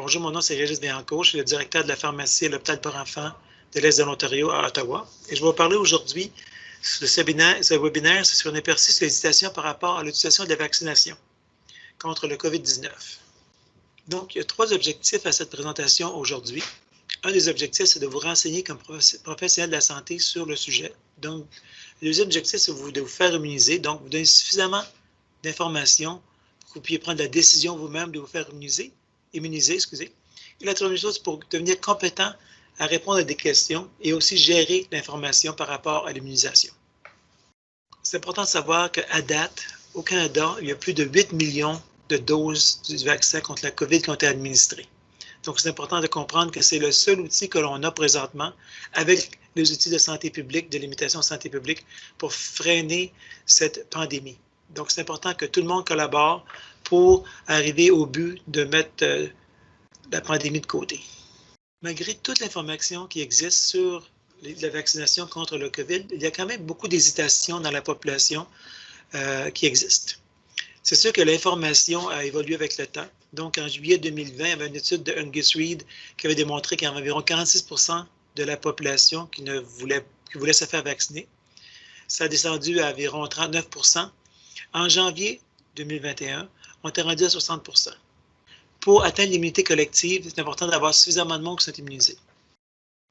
Bonjour, mon nom c'est Régis Bianco, je suis le directeur de la pharmacie à l'hôpital pour enfants de l'Est de l'Ontario à Ottawa. Et je vais vous parler aujourd'hui de ce webinaire, c'est sur un aperçu sur l'hésitation par rapport à l'utilisation de la vaccination contre le COVID-19. Donc, il y a 3 objectifs à cette présentation aujourd'hui. Un des objectifs, c'est de vous renseigner comme professionnel de la santé sur le sujet. Donc, le deuxième objectif, c'est de vous faire immuniser, donc vous donner suffisamment d'informations pour que vous puissiez prendre la décision vous-même de vous faire immuniser. Et la troisième chose, c'est pour devenir compétent à répondre à des questions et aussi gérer l'information par rapport à l'immunisation. C'est important de savoir qu'à date, au Canada, il y a plus de 8 millions de doses du vaccin contre la COVID qui ont été administrées. Donc, c'est important de comprendre que c'est le seul outil que l'on a présentement avec les outils de santé publique, de limitation de santé publique, pour freiner cette pandémie. Donc, c'est important que tout le monde collabore pour arriver au but de mettre la pandémie de côté. Malgré toute l'information qui existe sur la vaccination contre le COVID, il y a quand même beaucoup d'hésitation dans la population qui existe. C'est sûr que l'information a évolué avec le temps. Donc, en juillet 2020, il y avait une étude de Angus Reid qui avait démontré qu'il y avait environ 46% de la population qui voulait se faire vacciner. Ça a descendu à environ 39%. En janvier 2021, on était rendu à 60%. Pour atteindre l'immunité collective, c'est important d'avoir suffisamment de monde qui sont immunisés.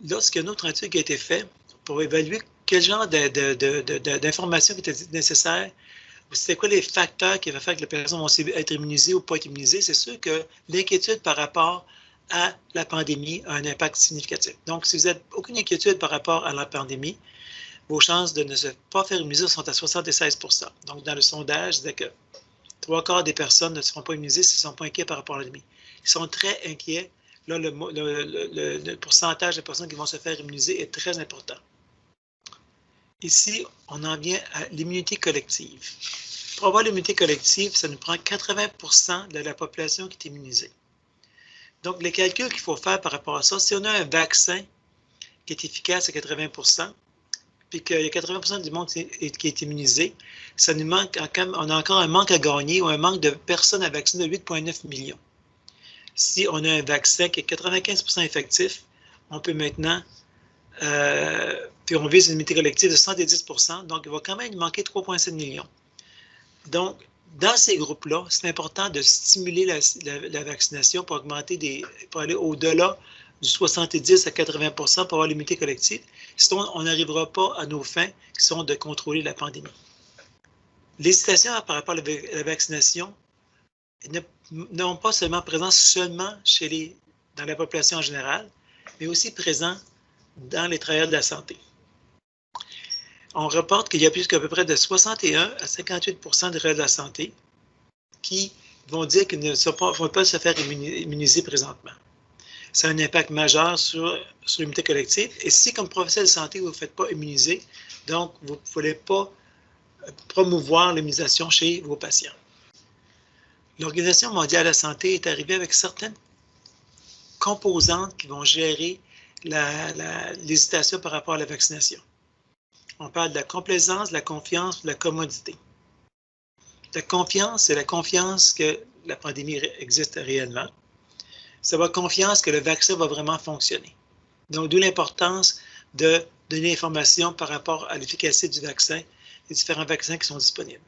Lorsqu'il y a une autre étude qui a été faite pour évaluer quel genre d'informations qui étaient nécessaires, c'était quoi les facteurs qui vont faire que les personnes vont être immunisées ou pas être immunisées, c'est sûr que l'inquiétude par rapport à la pandémie a un impact significatif. Donc, si vous n'avez aucune inquiétude par rapport à la pandémie, vos chances de ne pas faire immuniser sont à 76%. Donc, dans le sondage, c'est que 3/4 des personnes ne seront pas immunisées s'ils ne sont pas inquiets par rapport à la pandémie. Ils sont très inquiets. Là, le pourcentage de personnes qui vont se faire immuniser est très important. Ici, on en vient à l'immunité collective. Pour avoir l'immunité collective, ça nous prend 80% de la population qui est immunisée. Donc, les calculs qu'il faut faire par rapport à ça, si on a un vaccin qui est efficace à 80%, puis qu'il y a 80% du monde qui est immunisé, ça nous manque, on a encore un manque à gagner ou un manque de personnes à vacciner de 8,9 millions. Si on a un vaccin qui est 95% effectif, on peut maintenant, puis on vise une immunité collective de 110%, donc il va quand même manquer 3,7 millions. Donc, dans ces groupes-là, c'est important de stimuler la vaccination pour pour aller au-delà du 70 à 80% pour avoir l'immunité collective. Sinon, on n'arrivera pas à nos fins qui sont de contrôler la pandémie. L'hésitation par rapport à la vaccination n'est pas seulement présente dans la population en général, mais aussi présent dans les travailleurs de la santé. On reporte qu'il y a plus qu'à peu près de 61 à 58% des travailleurs de la santé qui vont dire qu'ils ne vont pas se faire immuniser présentement. Ça a un impact majeur sur l'immunité collective. Et si, comme professionnel de santé, vous ne vous faites pas immuniser, donc vous ne voulez pas promouvoir l'immunisation chez vos patients. L'Organisation mondiale de la santé est arrivée avec certaines composantes qui vont gérer l'hésitation par rapport à la vaccination. On parle de la complaisance, de la confiance, de la commodité. La confiance, c'est la confiance que la pandémie existe réellement. C'est avoir confiance que le vaccin va vraiment fonctionner. Donc, d'où l'importance de donner l'information par rapport à l'efficacité du vaccin, les différents vaccins qui sont disponibles.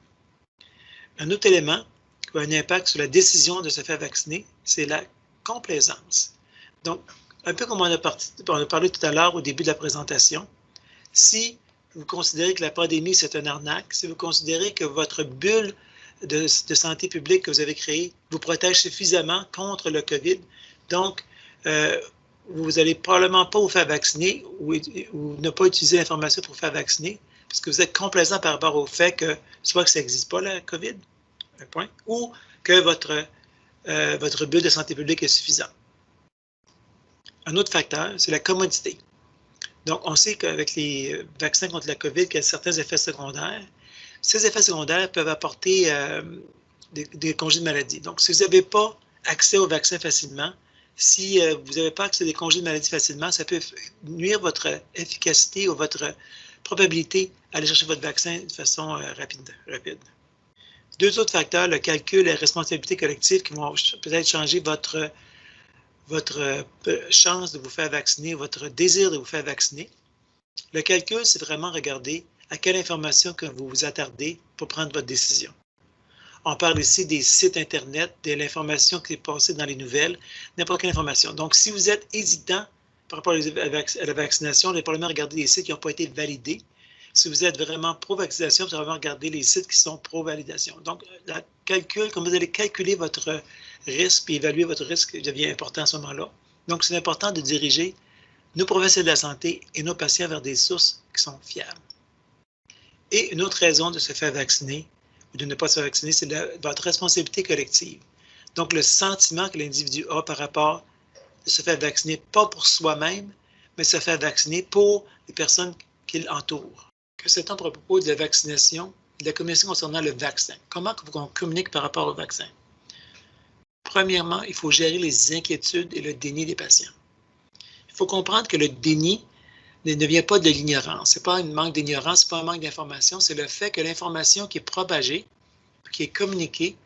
Un autre élément qui a un impact sur la décision de se faire vacciner, c'est la complaisance. Donc, un peu comme on a parlé tout à l'heure au début de la présentation, si vous considérez que la pandémie, c'est une arnaque, si vous considérez que votre bulle de santé publique que vous avez créée vous protège suffisamment contre le COVID, donc vous n'allez probablement pas vous faire vacciner ou ne pas utiliser l'information pour vous faire vacciner, parce que vous êtes complaisant par rapport au fait que soit que ça n'existe pas, la COVID, un point, ou que votre bulle de santé publique est suffisante. Un autre facteur, c'est la commodité. Donc, on sait qu'avec les vaccins contre la COVID, il y a certains effets secondaires. Ces effets secondaires peuvent apporter des congés de maladie. Donc, si vous n'avez pas accès au vaccin facilement, si vous n'avez pas accès à des congés de maladie facilement, ça peut nuire votre efficacité ou votre probabilité à aller chercher votre vaccin de façon rapide. 2 autres facteurs, le calcul et la responsabilité collective qui vont peut-être changer votre votre chance de vous faire vacciner, votre désir de vous faire vacciner. Le calcul, c'est vraiment regarder à quelle information que vous vous attardez pour prendre votre décision. On parle ici des sites Internet, de l'information qui est passée dans les nouvelles, n'importe quelle information. Donc, si vous êtes hésitant par rapport à la vaccination, vous allez probablement regarder des sites qui n'ont pas été validés. Si vous êtes vraiment pro-vaccination, vous allez vraiment regarder les sites qui sont pro-validation. Donc, comme vous allez calculer votre risque et évaluer votre risque devient important à ce moment-là. Donc, c'est important de diriger nos professionnels de la santé et nos patients vers des sources qui sont fiables. Et une autre raison de se faire vacciner ou de ne pas se faire vacciner, c'est votre responsabilité collective. Donc, le sentiment que l'individu a par rapport à se faire vacciner, pas pour soi-même, mais se faire vacciner pour les personnes qui l'entourent. Que sait-on à propos de la vaccination, de la communication concernant le vaccin? Comment on communique par rapport au vaccin? Premièrement, il faut gérer les inquiétudes et le déni des patients. Il faut comprendre que le déni ne vient pas de l'ignorance. Ce n'est pas un manque d'ignorance, ce n'est pas un manque d'information, c'est le fait que l'information qui est propagée, qui est communiquée,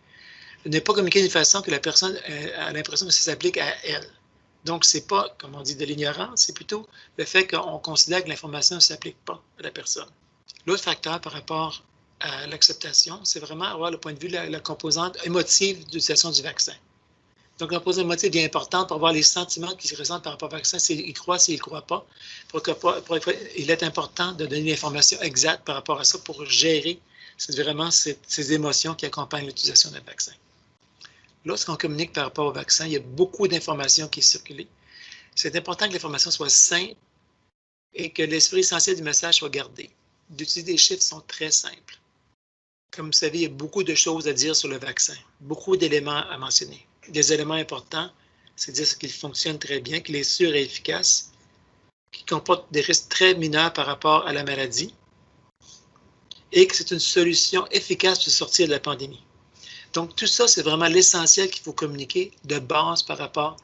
n'est pas communiquée d'une façon que la personne a l'impression que ça s'applique à elle. Donc, ce n'est pas, comme on dit, de l'ignorance, c'est plutôt le fait qu'on considère que l'information ne s'applique pas à la personne. L'autre facteur par rapport à l'acceptation, c'est vraiment avoir le point de vue de la composante émotive d'utilisation du vaccin. Donc, la composante émotive est importante pour voir les sentiments qui se ressentent par rapport au vaccin, s'il croit, s'il ne croit pas. Il est important de donner l'information exacte par rapport à ça pour gérer vraiment ces émotions qui accompagnent l'utilisation d'un vaccin. Lorsqu'on communique par rapport au vaccin, il y a beaucoup d'informations qui circulent. C'est important que l'information soit simple et que l'esprit essentiel du message soit gardé. D'utiliser des chiffres sont très simples. Comme vous savez, il y a beaucoup de choses à dire sur le vaccin, beaucoup d'éléments à mentionner. Des éléments importants, c'est dire qu'il fonctionne très bien, qu'il est sûr et efficace, qu'il comporte des risques très mineurs par rapport à la maladie et que c'est une solution efficace pour sortir de la pandémie. Donc, tout ça, c'est vraiment l'essentiel qu'il faut communiquer de base par rapport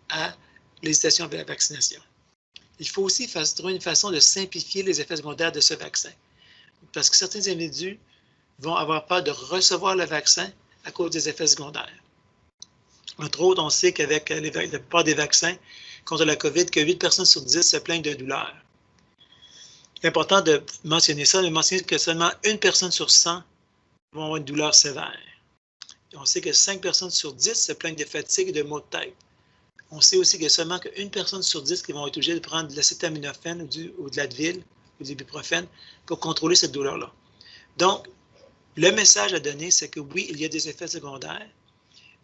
à l'hésitation avec la vaccination. Il faut aussi trouver une façon de simplifier les effets secondaires de ce vaccin. Parce que certains individus vont avoir peur de recevoir le vaccin à cause des effets secondaires. Entre autres, on sait qu'avec la plupart des vaccins contre la COVID, que 8 personnes sur 10 se plaignent de douleur. C'est important de mentionner ça, de mentionner que seulement 1 personne sur 100 vont avoir une douleur sévère. Et on sait que 5 personnes sur 10 se plaignent de fatigue et de maux de tête. On sait aussi que seulement qu'une personne sur 10 qui vont être obligées de prendre de l'acétaminophène ou de l'Advil ou de l'ibuprofène pour contrôler cette douleur-là. Donc, le message à donner, c'est que oui, il y a des effets secondaires,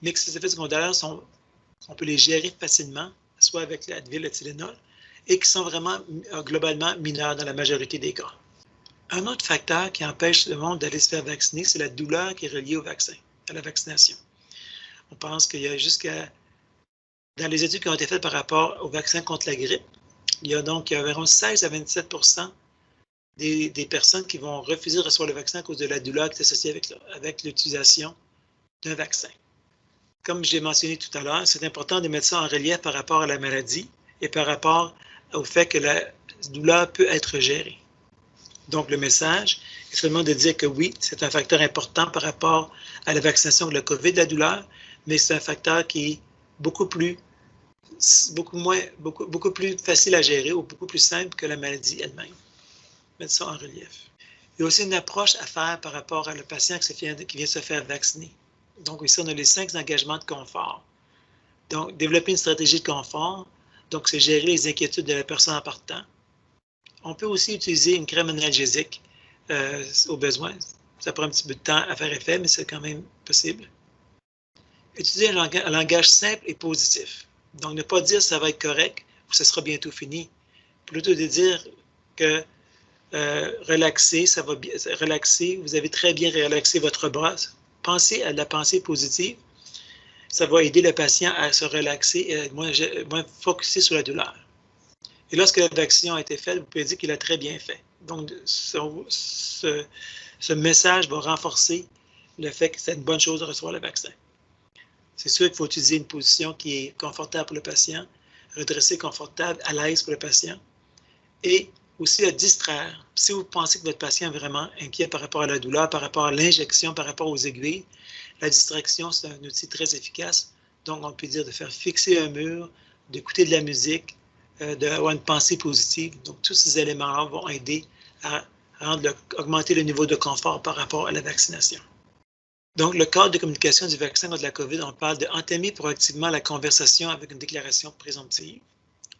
mais que ces effets secondaires, on peut les gérer facilement, soit avec l'Advil, le Tylenol, et qui sont vraiment globalement mineurs dans la majorité des cas. Un autre facteur qui empêche le monde d'aller se faire vacciner, c'est la douleur qui est reliée au vaccin, à la vaccination. On pense qu'il y a dans les études qui ont été faites par rapport au vaccin contre la grippe, il y a environ 16 à 27 des personnes qui vont refuser de recevoir le vaccin à cause de la douleur qui est associée avec l'utilisation d'un vaccin. Comme j'ai mentionné tout à l'heure, c'est important de mettre ça en relief par rapport à la maladie et par rapport au fait que la douleur peut être gérée. Donc, le message est seulement de dire que oui, c'est un facteur important par rapport à la vaccination de la COVID, la douleur, mais c'est un facteur qui est beaucoup plus facile à gérer ou beaucoup plus simple que la maladie elle-même. Mettre ça en relief. Il y a aussi une approche à faire par rapport à le patient qui vient se faire vacciner. Donc, ici, on a les 5 engagements de confort. Donc, développer une stratégie de confort. Donc, c'est gérer les inquiétudes de la personne en partant. On peut aussi utiliser une crème analgésique au besoin. Ça prend un petit peu de temps à faire effet, mais c'est quand même possible. Utiliser un langage simple et positif. Donc, ne pas dire ça va être correct ou ça sera bientôt fini. Plutôt de dire que relaxer, ça va bien, relaxer, vous avez très bien relaxé votre bras. Pensez à de la pensée positive. Ça va aider le patient à se relaxer et à être moins focusé sur la douleur. Et lorsque la vaccination a été faite, vous pouvez dire qu'il a très bien fait. Donc, ce message va renforcer le fait que c'est une bonne chose de recevoir le vaccin. C'est sûr qu'il faut utiliser une position qui est confortable pour le patient, redressée, confortable, à l'aise pour le patient, et aussi à distraire. Si vous pensez que votre patient est vraiment inquiet par rapport à la douleur, par rapport à l'injection, par rapport aux aiguilles, la distraction, c'est un outil très efficace. Donc, on peut dire de faire fixer un mur d'écouter de la musique, d'avoir une pensée positive. Donc, tous ces éléments-là vont aider à augmenter le niveau de confort par rapport à la vaccination. Donc, le cadre de communication du vaccin contre la COVID, on parle d'entamer proactivement la conversation avec une déclaration présomptive.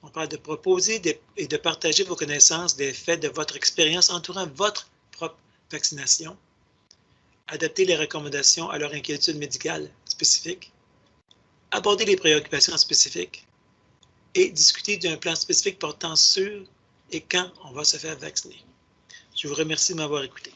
On parle de proposer et de partager vos connaissances des faits de votre expérience entourant votre propre vaccination. Adapter les recommandations à leur inquiétude médicale spécifique. Aborder les préoccupations spécifiques. Et discuter d'un plan spécifique portant sur et quand on va se faire vacciner. Je vous remercie de m'avoir écouté.